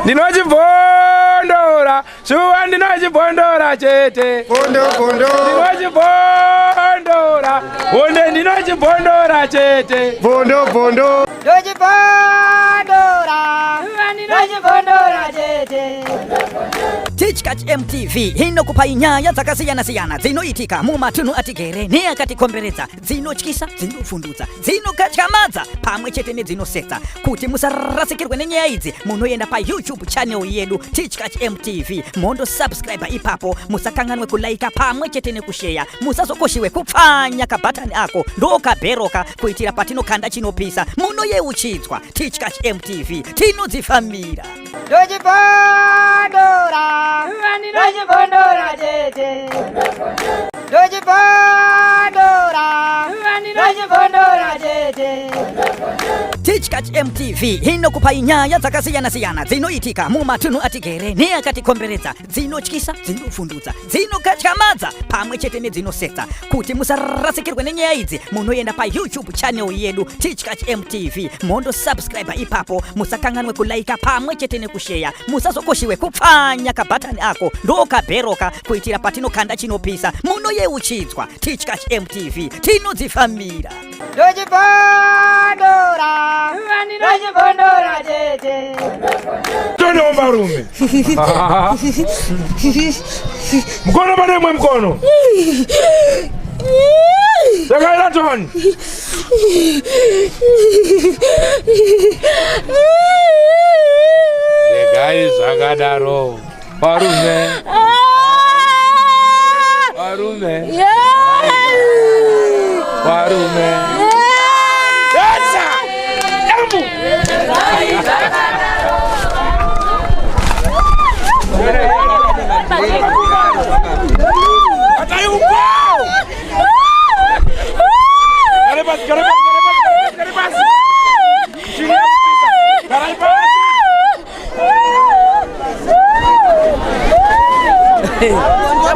Ndinochibondora, shuwa ndinochibondora chete. Bondo. Ndinochibondora, Honde ndinochibondora chete. Bondo. Ndinochibondora chete. TICHKACH MTV inokupa nyaya dzakasiyana-siyana dzinoitika mumatunhu atigere neakatikomberedza, dzinotyisa, dzinofundutsa, dzinokatyamadza pamwe chete nedzinosetsa. Kuti musarasikirwe nenyaya idzi, munoenda pa YouTube channel yedu TICHKACH MTV, mondo subscribe ipapo, musakanganwe kulaika pamwe chete nekushare, musazokoshiwe kupfanya kabhatani ako ndokabheroka kuitira patinokanda chinopisa munoyeuchidzwa. TICHKACH MTV tinodzifamira. Ndinochibondora chete. Ndinochibondora chete. TICHKACH MTV inokupa nyaya dzakasiyana-siyana dzinoitika mumatunhu atigere neakatikomberedza, dzinotyisa, dzinofundutsa, dzinokatyamadza pamwe chete nedzinosetsa. Kuti musarasikirwe nenyaya idzi, munoenda pa YouTube channel yedu TICHKACH MTV, mondo subscribe ipapo, musakanganwe kulaika pamwe chete nekushare, musazokoshiwe kupfanya kabhatani ako ndokabheroka kuitira patinokanda chinopisa munoyeuchidzwa. TICHKACH MTV tinodzifamira. Ndinochibondora chete. Tono marume. Mkono panemwe mkono. Takaira toni. Regai zakadaro. Parume.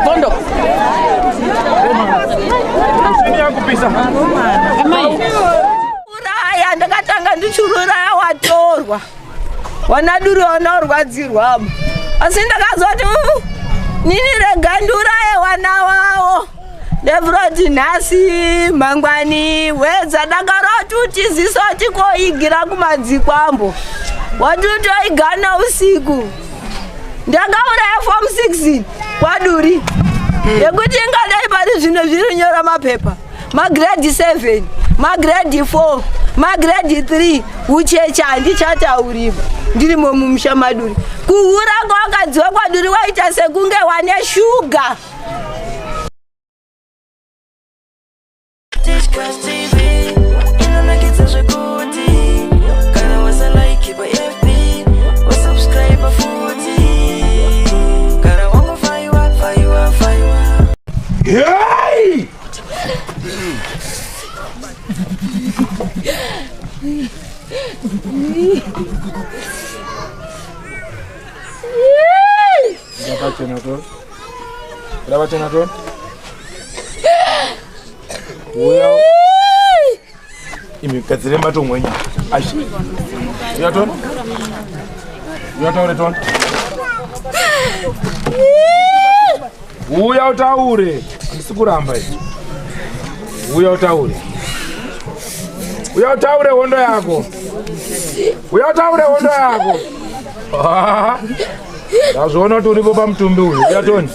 Bondo. Uraya ndakatanga ndichururaya watorwa. Wanaduri wanorwadzirwamo. Asi ndakazoti nini rega nduraye wana wawo. Ndevuroti nhasi mangwani wedza dakaroti utiziso tikoigira kumadzikwambo. Watutoigana usiku. Ndakauraya form 16 kwaduri. Yekuti ingadai pari zvino zvirinyora mapepa. Magrade 7, magrade 4, magrade 3, uchecha handichatauriba. Ndirimo mumusha maduri. Kuhura kwakadziwa kwaduri waita sekunge wane shuga. TICHKACH TV inonakidza zvekuti kana wasalike pa FB wasubscribe futi kana wangofaiwa. Hey! Berapa channel tuh? Wow. Ini kadzire mato mwenye. Ashi. Ya ton? Ya ton. Uya utaure. Ndisikuramba iki. Uya utaure hondo yako. Ndazviona kuti uripo pamutumbi uyu. Uya ton.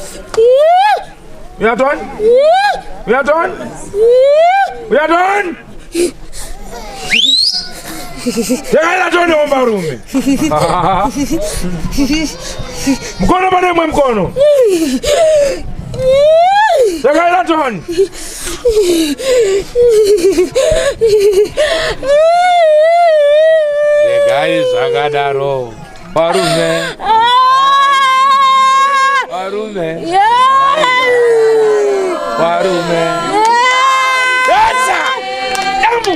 Takaira toni marume. Mkono panemwe mkono. Takaira toni. Regai zakadaro. Parume. Etsa! Dambu!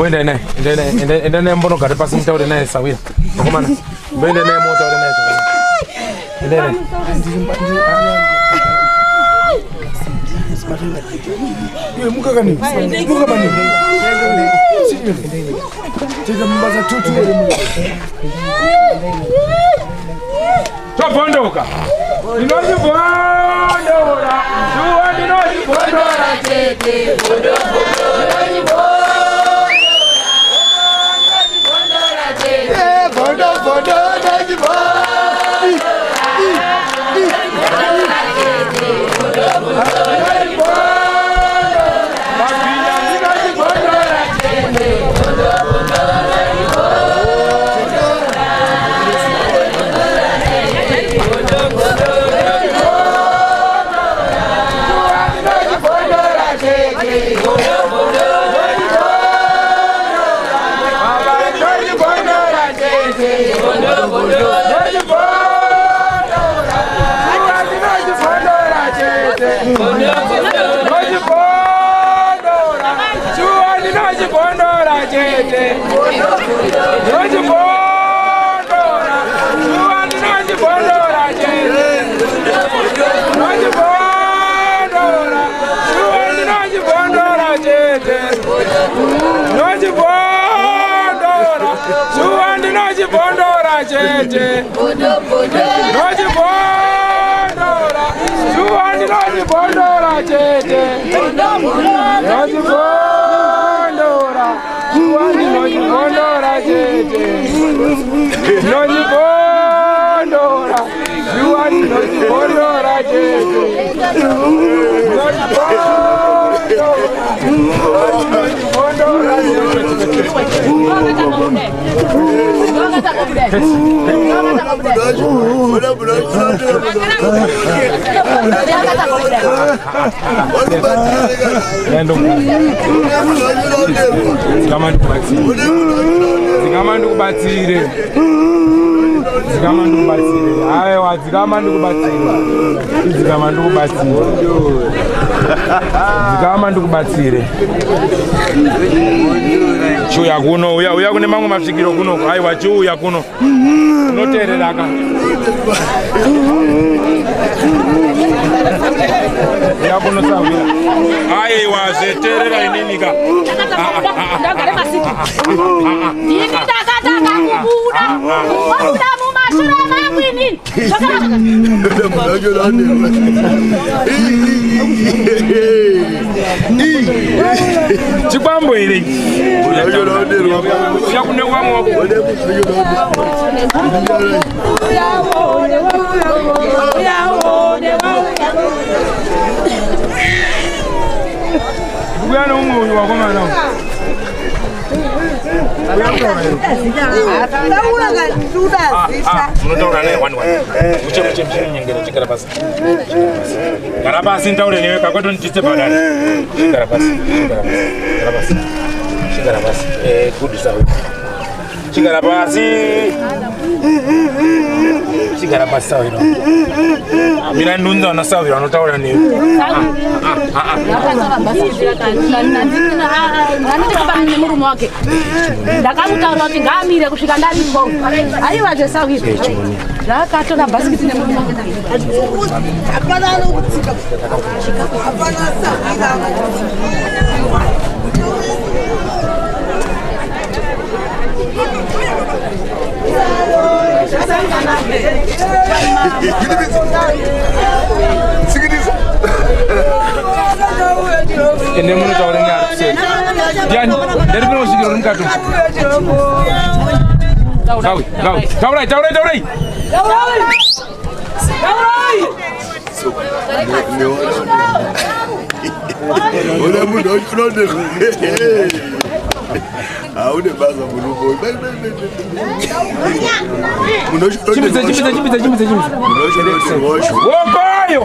Mbwende naye. Enda naye mbono gari pasi mtaure naye sawira. Komana. Mbwende naye moto ore naye sawira. Enda naye. Ye muka kani? Muka bani. Tega mbaza tutu. Topondoka. Ndinoji bondora. Duwa ndinoji bondora tete. Chuya kuno uya kune mamwe mapsikiro kuno aiwa chuya kuno unotereraka ya kuno sawira aiwa zeterera ininika ndagare masiki ini takataka kubuda kubuda mumashura mamwini chipambo iri ya kune wamo Bwana umu wa koma na. Unotaura naye wani. Uche nyengere chikara basi. Kana basi ntaure newe kakwato nititse badani. Chikara basi. Chikara basi. Good sawa. Chikara basi. Chikara basi sawa ino. Mina nunza na sawa unotaura newe. ndakamutaura kuti ngaamire kusvika ndaripo aiwa zvesawira zvakatora bhasikiti nemurume wake hapana anokutsika hapana sawira ene muno taure ni arse yani dari bino shigiro nkatu gawi taurai ole muno chonde aune baza mulubo muno chonde chimize wokoyo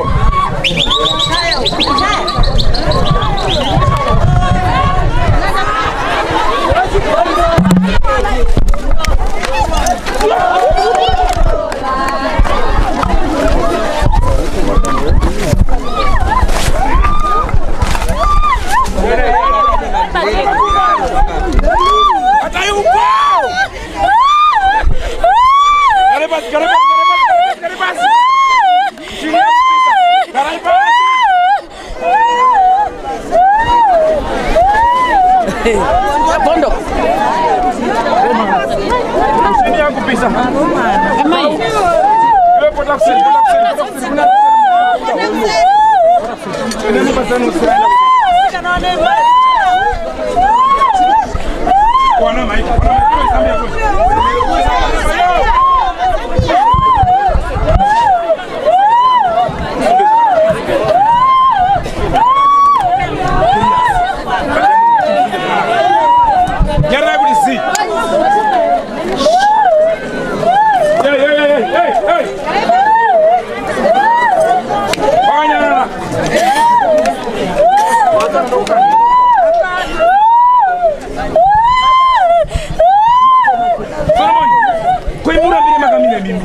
mimi.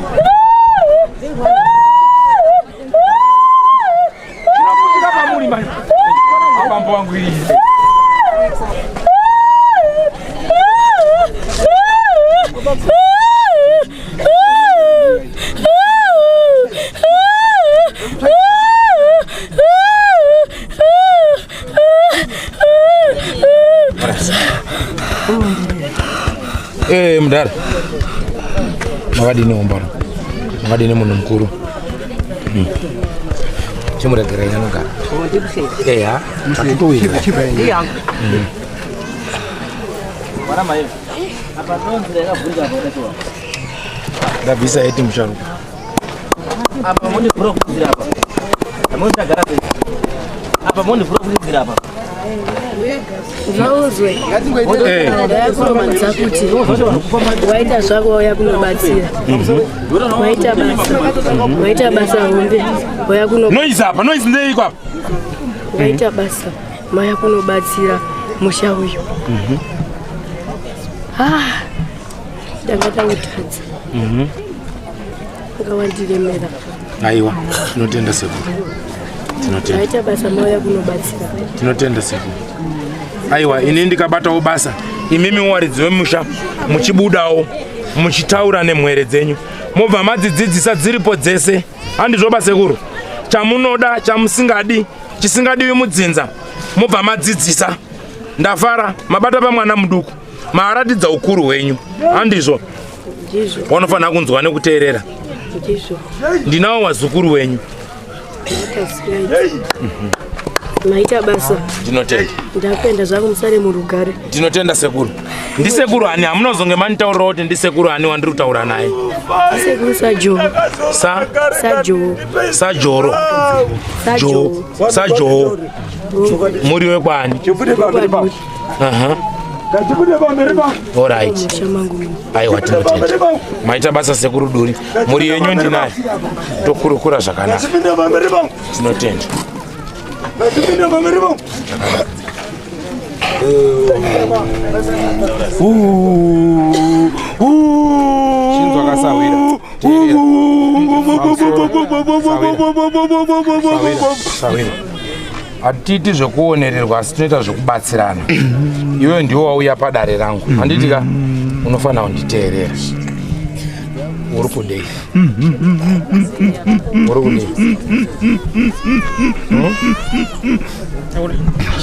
Chinapushika pamuri mani. Abambo wangu hii. Mdara. Makadini ombara. Makadini munhu mukuru. Chimuregerera nogara. Eya. Akutowira. Iya. Mara mai. Apa ndonzira yakabvunza kutoa. Ndabvisa eti musharuka. Apa mone profuzira apa. Amoni tagara pe. Apa mone profuzira apa. Vauzwe ndayakuromanisa kuti waita zvako wauya kunobatsira waita basa Honde wauya noise apa noise ndeiko apa waita basa mauya kunobatsira musha uyu ndanga tautadza ngawandiremera aiwa tinotenda Sekuru waita basa mauya kunobatsira tinotenda Sekuru aiwa ini ndikabatawo basa imimi muwaridzi wemusha muchibudawo muchitaura nemwere dzenyu mobva madzidzidzisa dziripo dzese handizvoba Sekuru chamunoda chamusingadi chisingadiwi mudzinza mobva madzidzisa ndafara mabata pamwana muduku maaratidza ukuru hwenyu handizvo wanofanira kunzwa nekuteerera ndinawo wazukuru wenyu maita basa ndinotenda ndapenda zvangu musare murugare ndinotenda Sekuru ndisekuru ani hamunozonge manitaurira kuti ndisekuru ani wandiri kutaura naye Sekuru sajoro sajoro muri wekwani alright aiwa tinotenda maita basa Sekuru duri muri yenyu ndinaye tokurukura zvakanaka tinotenda Shinzwa kasawira sawira hatiti zvekuonererwa asi tinoita zvekubatsirana iwe ndiwo wauya padare rangu handitika unofanira kunditeerera uri kudei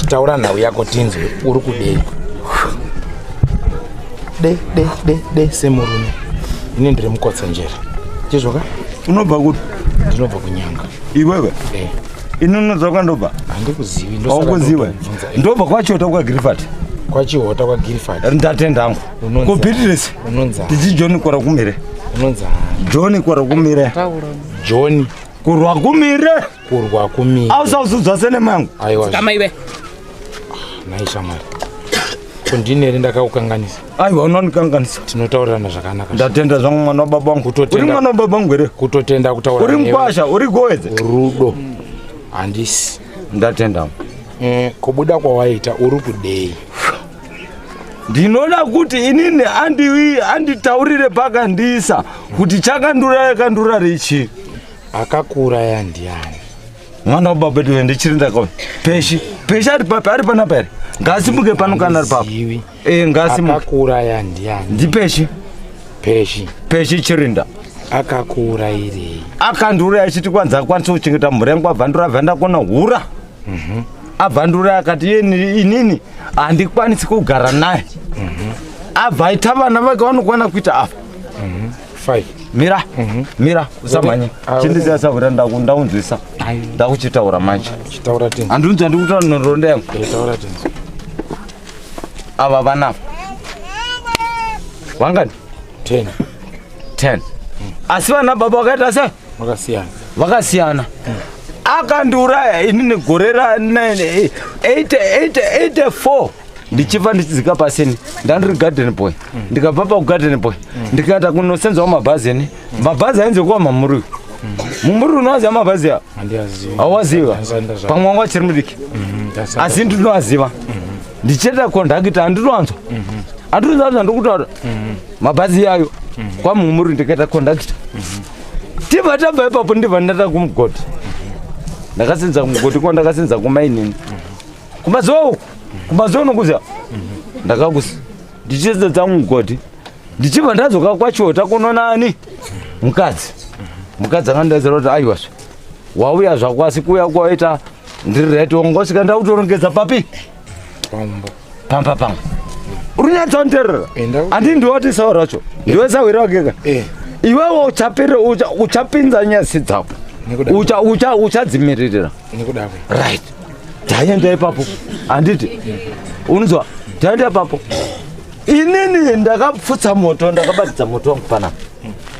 taura nhau yako tinzwe uri kudei de semurume ini ndiri Mukotsanjera chizvoka unobva kuti ndinobva kunyanga iwewe inonodza kwandobva handikuzivi aukuziva ndobva kwachota kwagirifati kwachihota kwagirifati ndatenda hangu kupitirisi tichi John kwara kumire unonza John kwara kumire John kurwa kumire ausauzudza sene mangu aiwa kama iwe naishamari kundinere ndakaukanganisa aiwa unonikanganisa tinotaurirana zvakanaka ndatenda zvangu mwana wababa wangu uri mwana wababa wangu here kutotenda kutaura uri mkwasha uri goedze rudo handisi ndatenda kubuda kwawaita uri kudei ndinoda kuti inini anditaurire pakandisa kuti chakandura richi akakura yandiani mwana wababa vedu ndichiri ndakaona peshi ari papi ari panapa here ngasimuke pano kana ari papo ngasimuke akakura yandiani ndipeshi peshi chirinda akakura irei akandura achiti kwanza akwanisa kuchengeta mhuri yangu abvandura abva kona hura abvandura akati inini handikwanisi kugara naye abva aita vana vake vanokwana kuita afa 5 mira usamhanya chindisiyasavura ndaunzwisa ndakuchitaura manje handinzwa ndikutaura nhoroondo yangu ava vanava vangani 10 asi vana baba vakaita se vakasiyana akandiuraya inini gore ra84 ndichifa ndichidzika pasini ndandiri garden boy ndikabva pakugarden boy ndikaita kunosenzawo mabhazi mabhazi ainze kuva mamuriwi mumuri unowaziva mabhazi aya awaziva pamwe wangu achiri mudiki asi ndinowaziva ndichiita kondakita handinowanzwa handinowanzwa ndokutaura mabhazi yayo kwa mumuri ndikaita conductor tibva tabva ipapo ndibva ndata kumugoti ndakasenza kumugoti kwa ndakasenza kumainini kumazuva nokuziva ndakakusi ndichisenza dzangu mugoti ndichibva ndadzoka kwachota kunonani mukadzi akandidaidzira kuti aiwazve wauya zvako asi kuuya kwaita ndiri right wangosvika ndautorongedza papi pamba pangu uri nyatsaunterera handi ndiwati sawa racho ndiwe sawira wakeka iwewo uchapinza nyasi dzako uchadzimirira right taenda ipapo handiti unzwa taenda ipapo inini ndakapfutsa moto ndakabatidza moto wangu panapa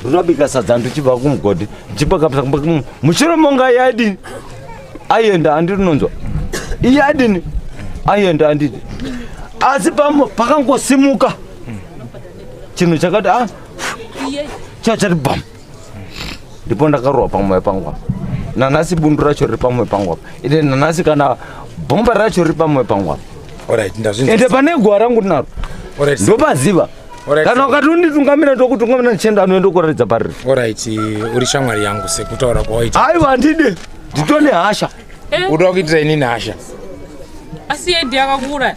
runobika sadza ndichibva kumugodi ndichibva mushure monga yadini ayenda andirinonzwa iyadini ayenda anditi asi pakangosimuka chinhu chakati chachati bam ndipo ndakarohwa pamwoyo pangu apa nanhasi bundu racho riri pamwoyo pangu apa ende nanhasi kana bhomba racho riri pamwoyo pangu apa ende pane gwa rangu ndinaro ndopaziva kana ukati unditungamira ndokutungamira ndichenda anoenda kuratidza pariri uri shamwari yangu sekutaura kwawaita aiwa ndide nditone hasha uda kuitira inini hasha asi yedi yakakura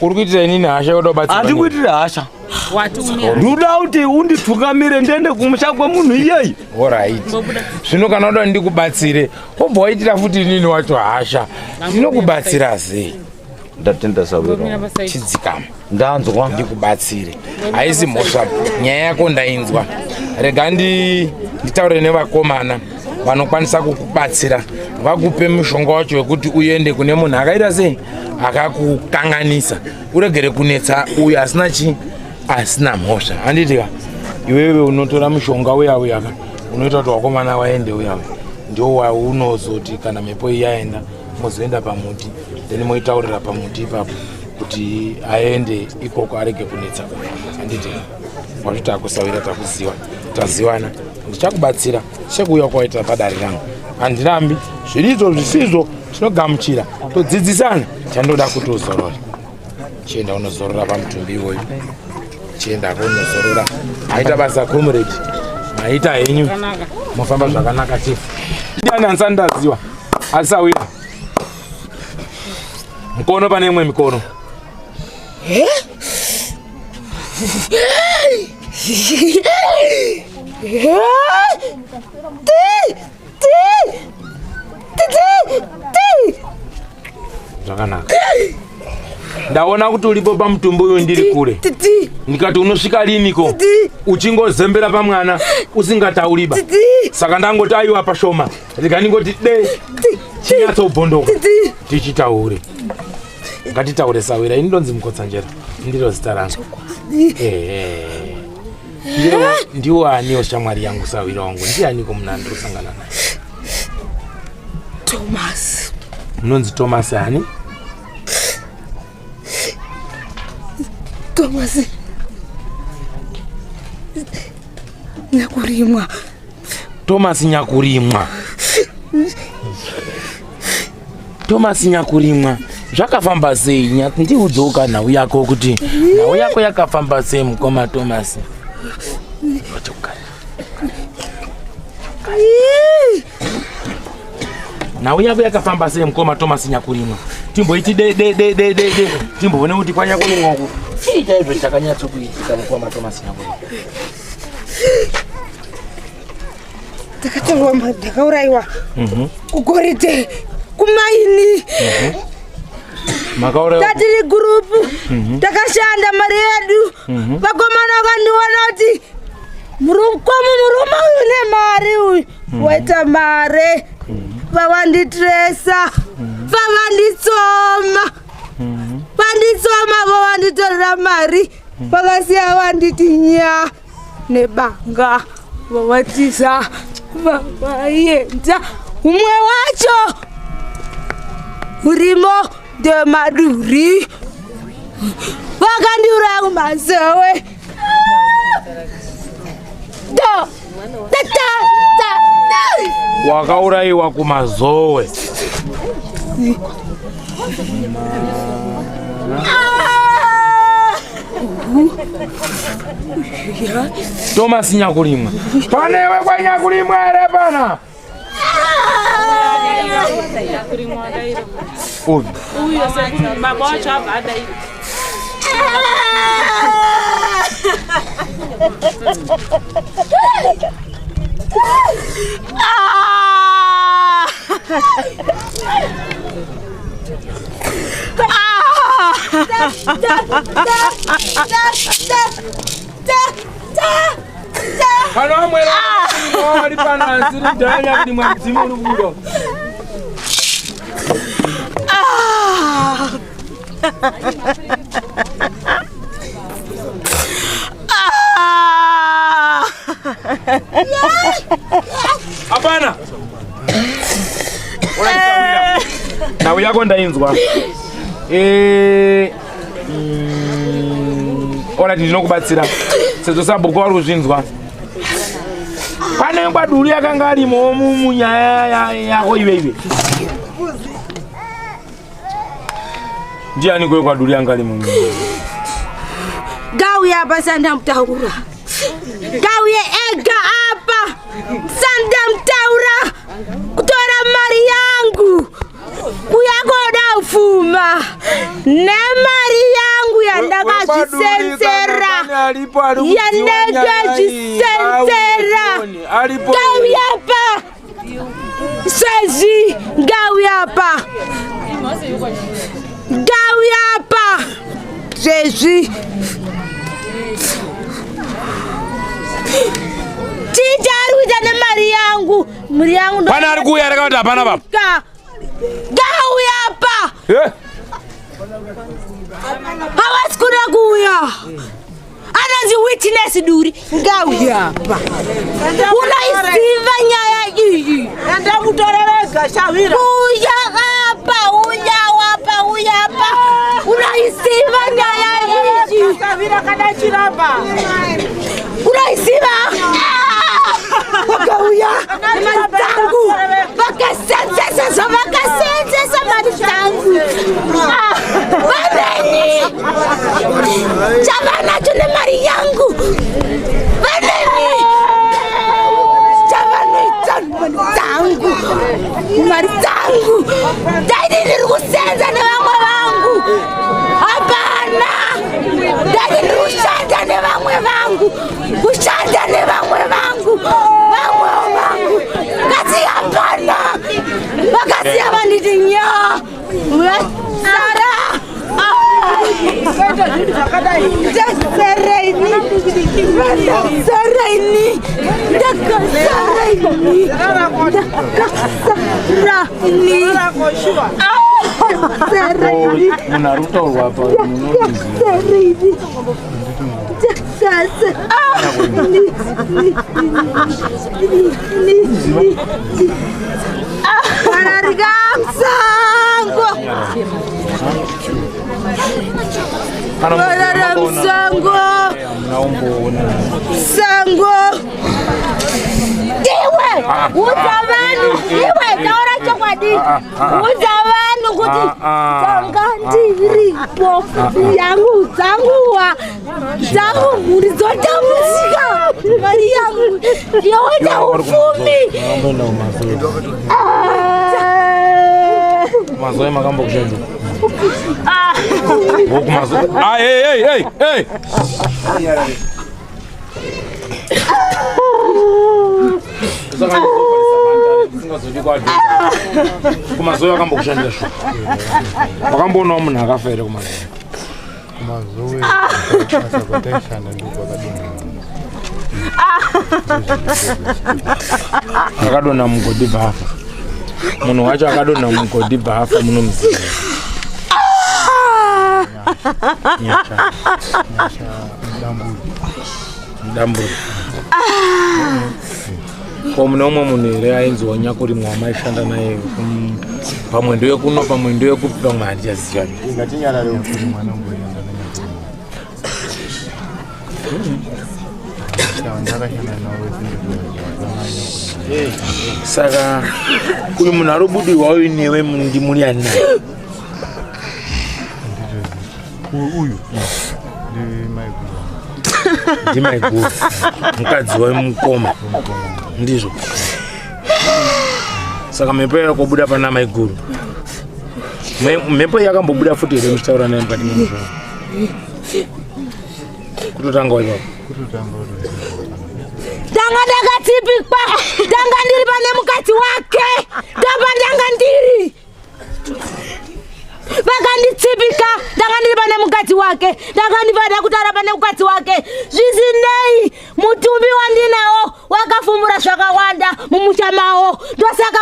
uri kuitira inini hasha uda kubatsira handi kuitira hasha watunia ndoda kuti unditungamire ndiende kumusha kwemunhu iyeyi zvino kana uda ndikubatsire wobva waitira futi inini wacho hasha ndinokubatsira sei ndatenda sawira chidzikama ndanzwa ndikubatsire haisi mhosva nyaya yako ndainzwa rega nditaure nevakomana vanokwanisa kukubatsira vakupe mushonga wacho wekuti uende kune munhu akaita sei akakukanganisa uregere kunetsa uyu asina mhosva handitika iwewe unotora mushonga uyaka unoita kuti vakomana vaende uyaka ndio waunozoti kana mhepo iyi yaenda mozoenda pamuti then moitaurira pamuti ipapo kuti aende ikoko arege kunetsa handiti watoti akusawira taziwana ndichakubatsira chekuuya kwaita padare rangu handirambi zvirizo zvisizvo tinogamuchira todzidzisana chandoda kuti uzorore chienda unozorora pamutumbi iwoyo chienda kunozorora aita basa comrade maita henyu mofamba zvakanaka chifu ndiani ansandaziwa asawira mukono pane imwe mikono zvakanaka ndaona kuti ulipo pamutumbi uyu ndiri kure ndikati unosvika riniko uchingozembera pamwana usingatauriba saka ndangoti aiwa pashoma ndikandingoti chinyatsobhondoka tichitaure ngatitaure sawira ini ndonzi Mukotsanjera ndiro zita rangu ndiwaniwo shamwari yangu sawira wangu ndianiko munhu andirosangana naye Thomas munonzi Thomas hani Thomas nyakurimwa Thomas nyakurimwa zvakafamba sei ndiudzoka nhau yako kuti nhau yako yakafamba sei mukoma Thomas nhau yako yakafamba sei mukoma Thomas nyakurimwa timboiti de timbone kuti kwanya kunongoku chiita izvo chakanyatsokuitika mukoma Thomas nyakurimwa takatorwa ndakaurayiwa kugorite kumaini tatiri gurupu takashanda mari yedu vakomana vakandiona kuti murume uyu nemari uyu waita mare vavanditresa vanditsoma vavanditorera mari vakasiya vanditi nya nebanga vavatiza vavaenda umwe wacho urimo ndemaduri vakandiuraya kumazowe wakaurayiwa kumazowe Thomas Nyakulimwa. Panewe kwa Nyakulimwa ere pana. Uyu Sekuru mabocho hapa ada hivi. Halo mwela. Wali pana siri danya kuli mwazimu lubudo. Hapana. Na uyako ndainzwa. Ora ndinokubatsira. Sezo saboko wari uzvinzwa. Pane ngwaduri yakanga ari munyaya yako iwe. Ndiani kwe ngwaduri yanga ari munyaya. Gauya apa sanda mtaura. Gauye ega apa sanda mtaura. Kutora mari yangu. Kuyakoda ufuma. Ne mari yangu yandakazvisenzera. Yandakazvisenzera. Gauyapa. Sezi gauyapa. Gauyapa. Sezi. Titaru ita mari yangu. Mari yangu. Pana ari kuya rakata pana baba. Gauyapa. Hawezi kuna kuya. Anazi witness duri. Gauyapa. Unaisiva nyaya hii. Nenda kutoreleka shavira. Uyapa. Unaisiva nyaya hii. Shavira kada chiramba. Unaisiva. Gauya. Mantangu. Bakasense mantangu. Baneni. Chavana tune mari yangu. Baneni. Chavana mantangu. Mari tangu. Dai nirikusenza na vamwe vangu. Hapana. Dai nirikushanda na vamwe vangu. Kushanda na vamwe vangu. Vangu. Kasi hapana. Makasi abanditinya. Sara. Sango. Iwe, iwe, taura chokwadi. Uzavanu kuti tanga ndiripo. Yangu zanguwa. Zangu muri zote musika. Mari yangu. Yoda ufumi. Mazoe makambo kushenza. Boku mazoe. Hey. Kumazoe makambo kushenza shu. Makambo no munhu akafere kumazoe. Kumazoe asakotesha nduko akadona mugodi bhafa. Munhu wacho akadona mugodi bhafa muno muzika. Mdamburi. Kwa mnomwe munhu ere ainzwa Nyakulimwa maishanda naye pamwendo yekuno pamwendo yekupa mwari yaziva. Ngatinyarare kuti mwana mboenda saka uyu munhu arobudirwa uyu newe ndi muri ani naye uyu Ndimaiguru. Mukadzi wemukoma. Ndizvo. Saka mhepo yakobuda pana maiguru. Mhepo yakambobuda futi here muchitaura naye mukati memuzvo. Kutotanga ipapo. Ndanga ndakatipikwa. Ndanga ndiri pane mukadzi wake. Ndanga ndiri. Vakanditsipika. Ndanga ndiri pane mukadzi wake. Ndanga ndibada kutara pane mukadzi wake. Zvisinei mutumbi wandinawo wakafumbura zvakawanda mumusha mawo. Ndosaka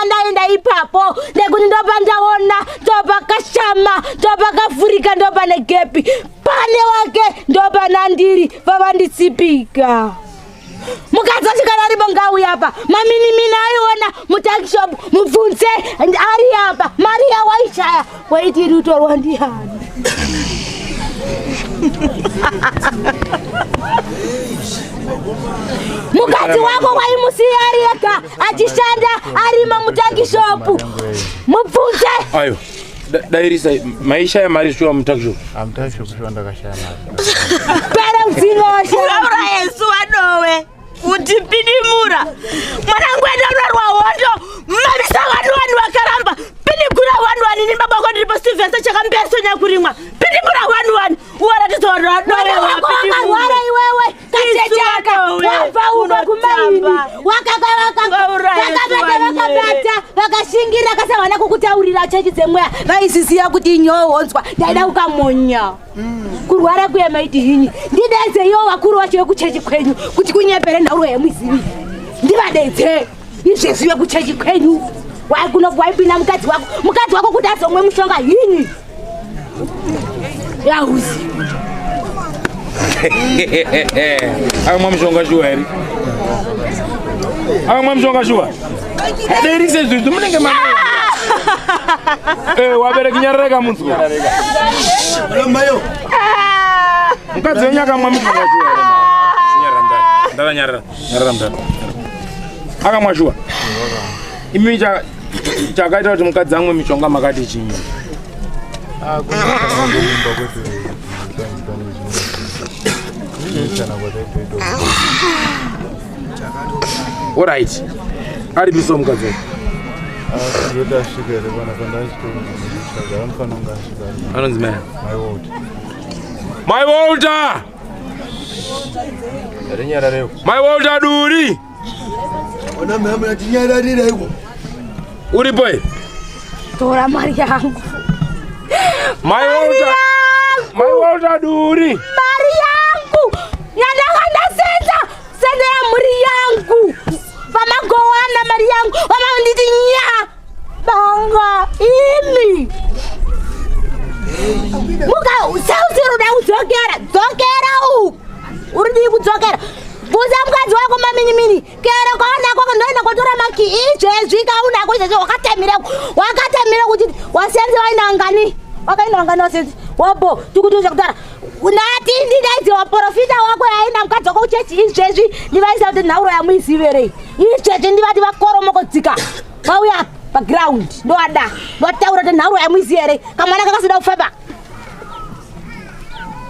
ndaenda ipapo nekuti ndopa ndaona ndopa kashama ndopa kavhurika ndopa negepi pane wake ndopa nandiri vavanditsipika. Mukadzi wachikana aripo ngauya apa. Maminimini aiona mutakishop mubvunze ari apa. Maria waishaya waiti rutorwa ndiani. Mukadzi wako waimusiya ari ega achishanda arima mutakishop mubvunze. Ayo. Dairisa maisha ya mari shuwa mutakishop. Mutakishop shuwa ndakashaya mari. Pera uzinosha. Uraura Yesu wadowe. Utipidimura. Mwanangu enda Hondo. Mabisa wanu wakaramba. Pidimura wanu ni mabako ndipo Sylvester chakambeso nyakurimwa. Pidimura wanu. Uwara tizoro wadowe wa pidimura. Wara iwewe. Kachechaka. Wapa uno kumaini. Wakashingira kasa wana kukutaurira chechi dzemweya. Vaisisiya kuti nyohonzwa. Ndaida ukamonya. Kurwara kuyemaiti hinyi. Ndideze yo wakuru wacho kuchechi kwenyu. Kuti kunyepere nauro yemuzivi. Ndivadeze. Izvezviwe kuchechi kwenyu. Waikuno kwaipinda mukadzi wako kuti azomwe mushonga hinyi. Yauzi. Akamwa mushonga shuwa here. Akamwa mushonga shuwa. Dairisa izvi munenge mama. Wabereka nyarareka munzwa. Mayo. Mukadzi wenyu akamwa mushonga shuwa. Nyarara mdani. Akamwa shuwa. Imi chakaita kuti mukadzi amwe mishonga makati chinyi. All right. Ari biso mukadzi. Anonzi man. My Walter. My Walter duri. Ona mama yatinyararira iko. Uri boy. Tora mari yangu. My Walter duri. Mari yangu. Yandakanda senza ya muri yangu. Vamagowana mari yangu. Vamanditi nya. Banga imi. Muka usausiru da udzokera u. Uridi kudzokera. Buza mukadzi wako maminimini. Kera kwaona kwako ndoenda kotora maki izvezvi kaunako izvezvi wakatemira kuti wasenze wainangani. Wakainangani wasenze. Wapo tikutuza kutara. Unati ndidaidzi waprofita wako yaina mukadzi wako uchechi izvezvi ndivaisa kuti nhauro yamuizivere. Izvezvi ndivati vakoromokodzika. Vauya background ndoada. Ndotaura kuti nhauro yamuizivere. Kamwana kakasida kufamba.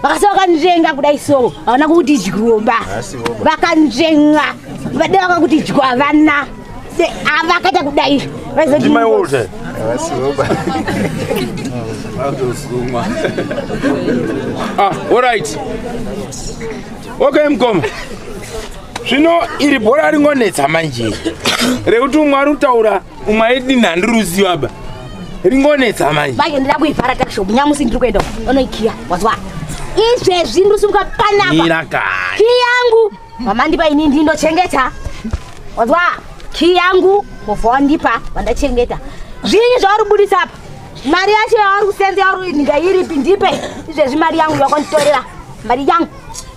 Vakasokanjenga kudai so. Havana kuti jigomba. Vakanjenga. Vadeva kuti jigwavana. Avakata kudai. Ndimai Walter. All right. Okay mkoma. Zvino iri bhora ringonetsa manje. Rekuti umwe arutaura umwe aidi nhandiruziva ba. Ringonetsa manje. Vai ndira kuivhara takishop nyamusi ndiri kuenda. Onoikiya wazwa. Izvezvi ndosumuka panapa. Iraka. Ki yangu. Mama ndipa ini ndindochengeta. Wazwa. Ki yangu mufondipa vandachengeta. Zvinyi zvauri budisa apa. Mari yacho yauri kusenza yauri ndingairipi ndipe. Izvezvi mari yangu yakonditorera. Mari yangu.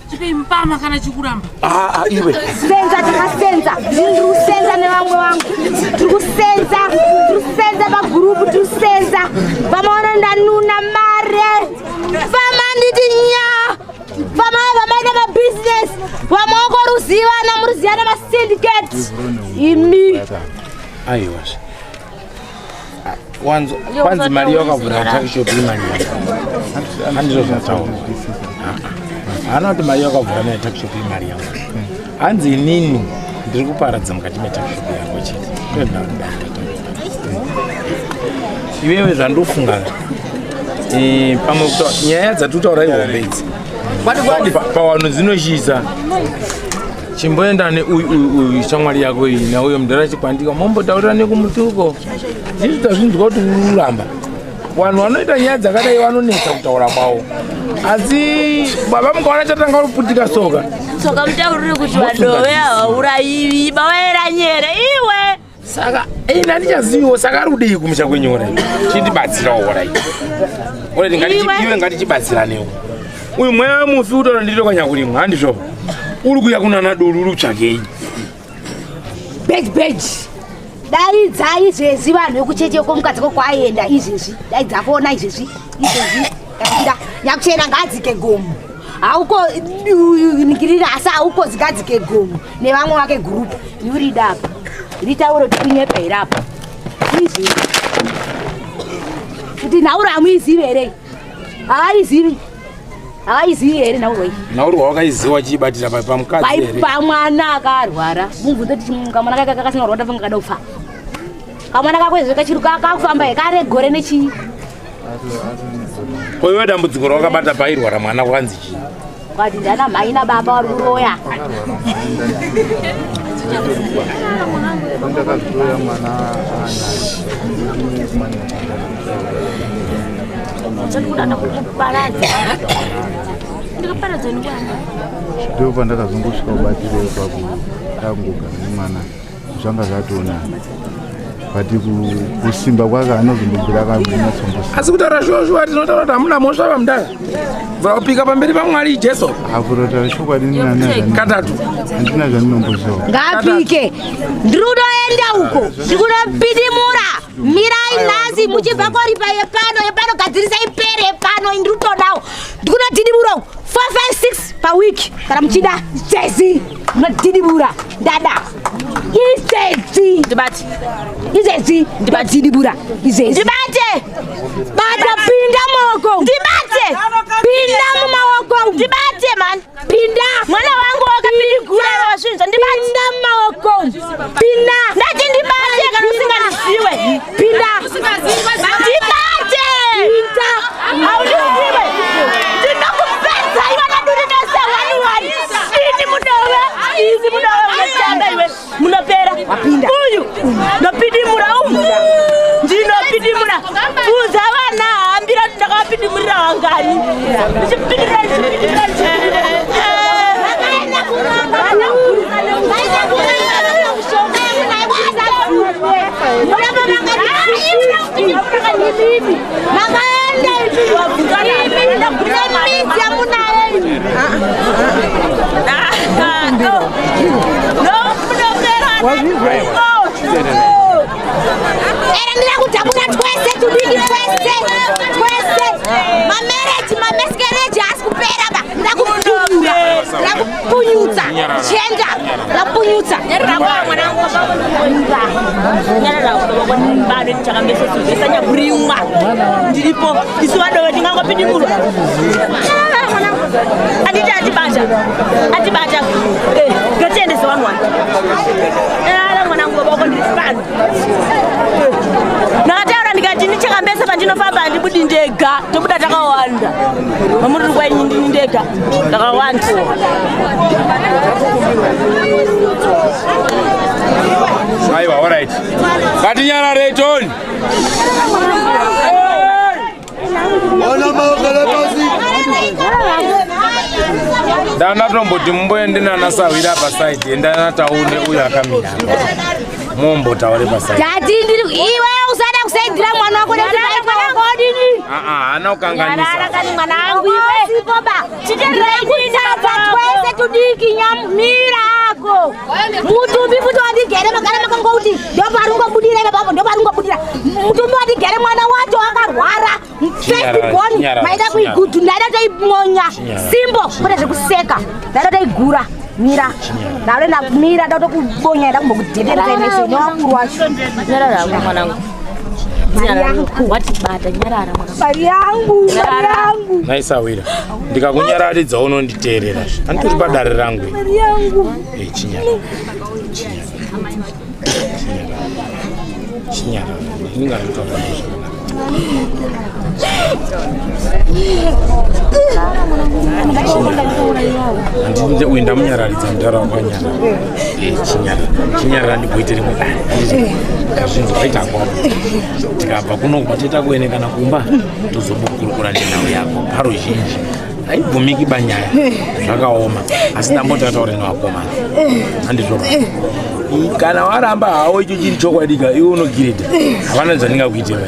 Chipe mpama kana chikuramba. Iwe. Senza takasenza. Ndiri kusenza nevamwe vangu. Tiri kusenza pagurupu tiri kusenza. Vamaona ndanuna mare. Vamanditi nya. Vamaita mabusiness. Vamaoko ruzivana muruzivana masyndicate. Imi. Aiwa. Kwanzi mari yakavhura takishop imani. Handizvo zvataura. Hana kuti mari yakavhura naye tuck shop imari yangu. Hanzi inini ndiri kuparadza mukati metuck shop yangu chete. Iwewe zvandofunga pamwe nyaya dzatutaura ihombe idzi pawanhu dzinoshiisa chimboenda neuyu shamwari yako iyi nauyo mudhara chikwandika mombotaurira nekumutuko zviita zvinzwa kuti ururamba vanhu vanoita nyaya dzakadai vanonetsa kutaura kwavo asi baba mukaona chatanga ruputika soka mutauriri kuti vadove havaurayivi bavaera nyere iwe saka ina ndichaziviwo saka rudii kumusha kwenyora chindibatsirawo rai iwe ngatichibatsiranewo uyu mweya mufi utaura ndito kanyakurimwa handizvo uri kuya kunana duru uri kutsvakei beji daidza izvezvi vanhu vekucheche kwomukadzi kwakwaenda izvezvi daidza kuona izvezvi kaida nyakuchena ngadzike gomo hauko nikirira asi hauko zigadzike gomo nevamwe vake gurupu yuridapa ritauro tikunyepa irapa izvezvi kuti nauro hamuizivi here havaizivi here nauroi naurwa wakaiziva chiibatira pamukadzi here pamwana akarwara mubvunze kuti kamwana kake kakasingarwa ndafunga kada kufa kamwana kakwezve kachiri kakufamba hekare gore nechii koiwe dambudziko rawakabata pairwara mwana kwanzi chii kwati ndana mhai nababa vari kuroya ndakazviroya mwana ndo pandakazongosvika kubatira ipapo ndangogara nemwana zvanga zvatona bati kusimba kwake anozombobvira akamunatsombosa asi kutaura shuwa tinotaura kuti hamuna mhosva pamudara bva kupika pamberi pamwari jesu akurota chokwadi katatu handina zvandinomboshawa ngapike ndiri kutoenda uko ndikunopidimura mirai nhasi muchibva kwaripa yepano gadzirisai pere yepano ndiri kutodawo ndikunotidimura 456 pawiki kana muchida izvezvi munotidimura ndada izvezvi ndibati izvezvi ndibatidimura izvezvi ndibate bata pinda maoko ndibate pinda mumaoko ndibate man pinda mwana wangu wakapirigura wasvinza pinda mumaoko pinda ndati ndibate kana usinganiziwe pinda ndibate pinda hauniziwe ndinokupedza iwe naduri nese waniwani ini mudove izi mudove unotamba iwe munopera uyu nopidimura umu ndinopidimura uza vana hambira kuti ndakapidimurira wangani era ndira kudhabura twese tudiki twese mameskereji asi kupera ba ndakupunyutsa chenda ndakupunyutsa bado ndichakambesesesanyabhurimwa ndiripo isu vadove ndingangopindimurwa anditi atibata ngatiendese vanwani mwanangu babako ndiri pano ndakataura ndikati ndichakambesa pandinofamba handibudi ndega tobuda takawanda mamuriri kwenyu ndini ndega ndakawanda aiwa alright ngatinyararei toni ndandatomboti mumboende nanasawira pasaidi endanataune uyu akamira mombotaure pasaidi dati ndiri iwe usada kusaidira mwana wako netiaakodini hana kukanganisakani mwana wangu iwe sipoba ndirakuitapa twese tudiki nyamira ako mutumbi kuti watigere magara makangouti ndoparungobudira ipapo ndoparungobudira mutumbi watigere mwana wacho akarwara fesiboni maida kuigutu ndaida toimonya simbo kwete zvekuseka ndaida toigura mira ndaenda mira ndakubonya ndakumbokudhederera ineso newakuru wacho nyarara mwanangu watibata nyarara Mari yangu, mari yangu. Naisawira. Ndikakunyararidza unonditeerera. Andiri padare rangu. Mari yangu. Chinyara. Chinyara. Ndingaritoka. Andinde uenda munyararidza mudara wakanyara. Chinyara ndikuitire mudare. Kazvinzi vaita kwavo. Tikabva kuno kwateta kuenekana kumba tozobukurukura nenhau yako paro zhinji haibvumiki banyaya zvakaoma asi ndambotataure nevakomana handizvoka kana waramba hawo icho chiri chokwadika iwe unogiredha havana zvandingakuitira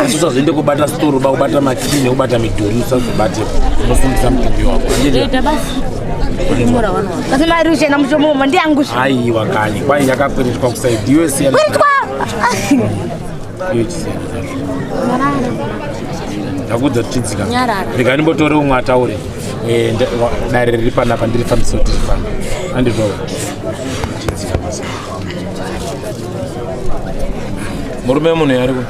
asi usazoende kubata storo uba kubata makini ubata midhuri usazobatepo unofundisa mutumbi wako Kasi mari uchena muchomo ndiangu. Aiwa kani kwai yakakweretwa kusaidi iwe siyana. Ndakudza tidzika. Ndikanimbotore umwe ataure. Dare riri panapa ndirifambisa kuti rifamba. Handizvo. Tidzika basa. Murume munhu yariko.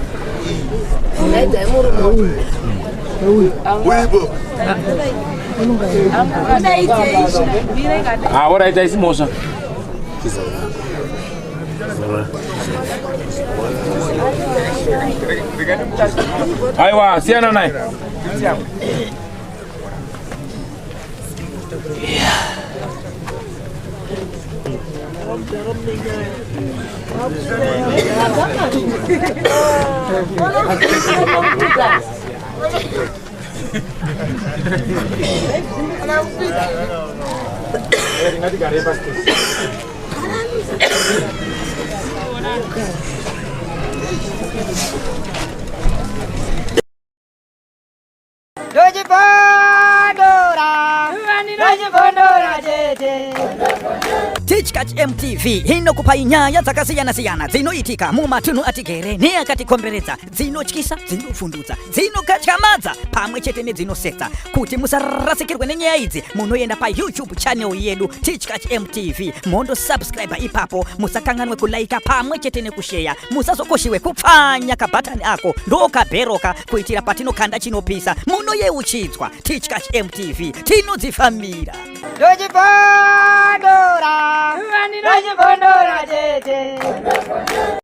Ndaidza murume. Uibo. Alright, I see motion. Aiwa, siana naye. TICHKACH MTV inokupa nyaya dzakasiyana-siyana dzinoitika mumatunhu atigere neakatikomberedza, dzinotyisa, dzinofundutsa, dzinokatyamadza pamwe chete nedzinosetsa. Kuti musarasikirwe nenyaya idzi munoenda paYouTube channel yedu TICHKACH MTV mondo subscribe ipapo, musakanganwe kulaika pamwe chete nekushare, musazokoshiwe kupfanya kabhatani ako ndokabheroka kuitira patinokanda chinopisa munoyeuchidzwa. TICHKACH MTV tinodzifamira. Dojipondora, dojipondora,